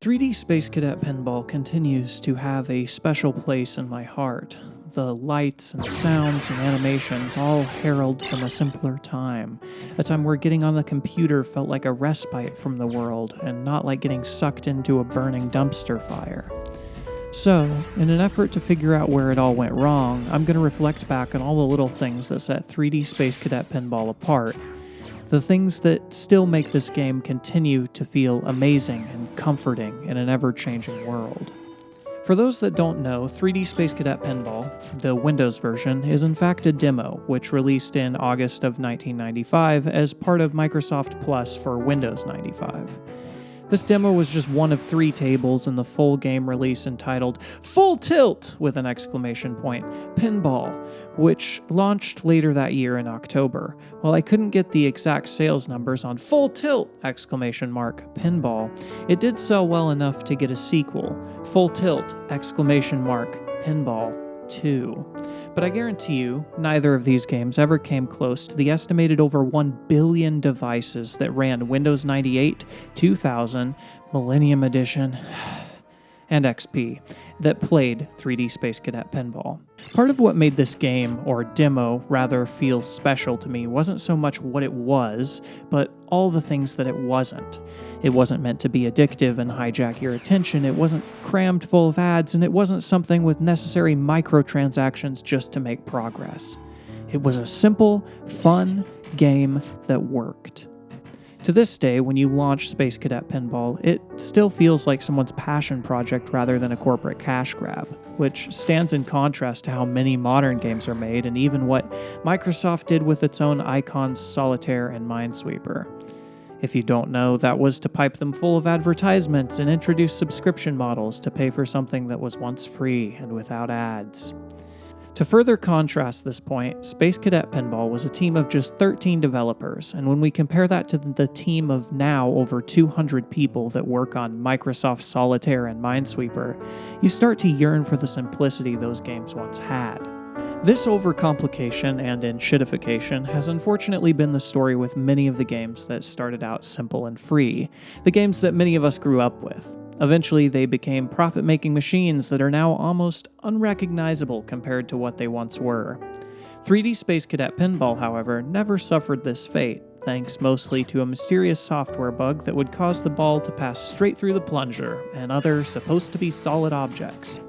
3D Space Cadet Pinball continues to have a special place in my heart. The lights and sounds and animations all herald from a simpler time, a time where getting on the computer felt like a respite from the world and not like getting sucked into a burning dumpster fire. So, in an effort to figure out where it all went wrong, I'm going to reflect back on all the little things that set 3D Space Cadet Pinball apart. The things that still make this game continue to feel amazing and comforting in an ever-changing world. For those that don't know, 3D Space Cadet Pinball, the Windows version, is in fact a demo, which released in August of 1995 as part of Microsoft Plus for Windows 95. This demo was just one of 3 tables in the full game release entitled Full Tilt! With an exclamation point, Pinball, which launched later that year in October. While I couldn't get the exact sales numbers on Full Tilt! Exclamation mark, Pinball, it did sell well enough to get a sequel, Full Tilt! Exclamation mark, Pinball 2. But I guarantee you, neither of these games ever came close to the estimated over 1 billion devices that ran Windows 98, 2000, Millennium Edition, and XP that played 3D Space Cadet Pinball. Part of what made this game, or demo rather, feel special to me wasn't so much what it was, but all the things that it wasn't. It wasn't meant to be addictive and hijack your attention, it wasn't crammed full of ads, and it wasn't something with necessary microtransactions just to make progress. It was a simple, fun game that worked. To this day, when you launch Space Cadet Pinball, it still feels like someone's passion project rather than a corporate cash grab, which stands in contrast to how many modern games are made and even what Microsoft did with its own icons Solitaire and Minesweeper. If you don't know, that was to pipe them full of advertisements and introduce subscription models to pay for something that was once free and without ads. To further contrast this point, Space Cadet Pinball was a team of just 13 developers, and when we compare that to the team of now over 200 people that work on Microsoft Solitaire and Minesweeper, you start to yearn for the simplicity those games once had. This overcomplication and enshittification has unfortunately been the story with many of the games that started out simple and free, the games that many of us grew up with. Eventually, they became profit-making machines that are now almost unrecognizable compared to what they once were. 3D Space Cadet Pinball, however, never suffered this fate, thanks mostly to a mysterious software bug that would cause the ball to pass straight through the plunger and other supposed-to-be solid objects.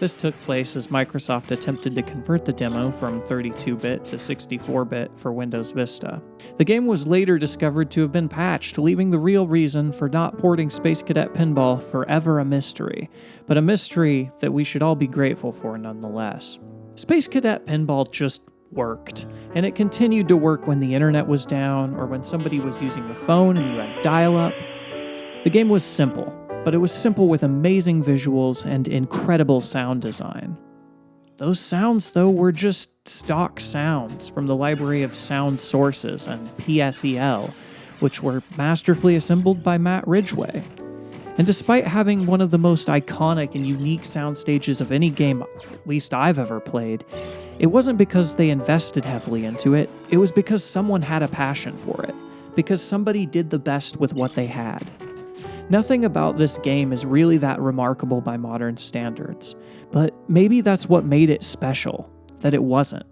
This took place as Microsoft attempted to convert the demo from 32-bit to 64-bit for Windows Vista. The game was later discovered to have been patched, leaving the real reason for not porting Space Cadet Pinball forever a mystery, but a mystery that we should all be grateful for nonetheless. Space Cadet Pinball just worked, and it continued to work when the internet was down or when somebody was using the phone and you had dial-up. The game was simple, but it was simple with amazing visuals and incredible sound design. Those sounds, though, were just stock sounds from the library of sound sources and PSEL, which were masterfully assembled by Matt Ridgway. And despite having one of the most iconic and unique sound stages of any game, at least I've ever played, it wasn't because they invested heavily into it, it was because someone had a passion for it, because somebody did the best with what they had. Nothing about this game is really that remarkable by modern standards, but maybe that's what made it special, that it wasn't.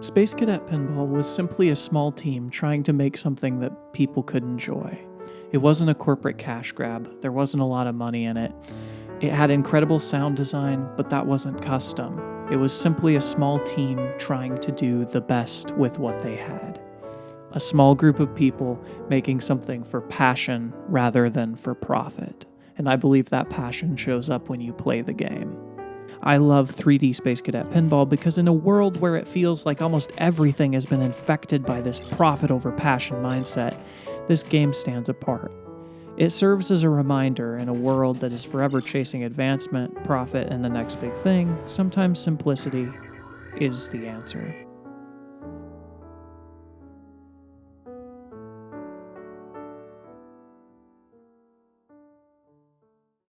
Space Cadet Pinball was simply a small team trying to make something that people could enjoy. It wasn't a corporate cash grab, there wasn't a lot of money in it. It had incredible sound design, but that wasn't custom. It was simply a small team trying to do the best with what they had. A small group of people making something for passion rather than for profit. And I believe that passion shows up when you play the game. I love 3D Space Cadet Pinball because in a world where it feels like almost everything has been infected by this profit over passion mindset, this game stands apart. It serves as a reminder in a world that is forever chasing advancement, profit, and the next big thing, sometimes simplicity is the answer.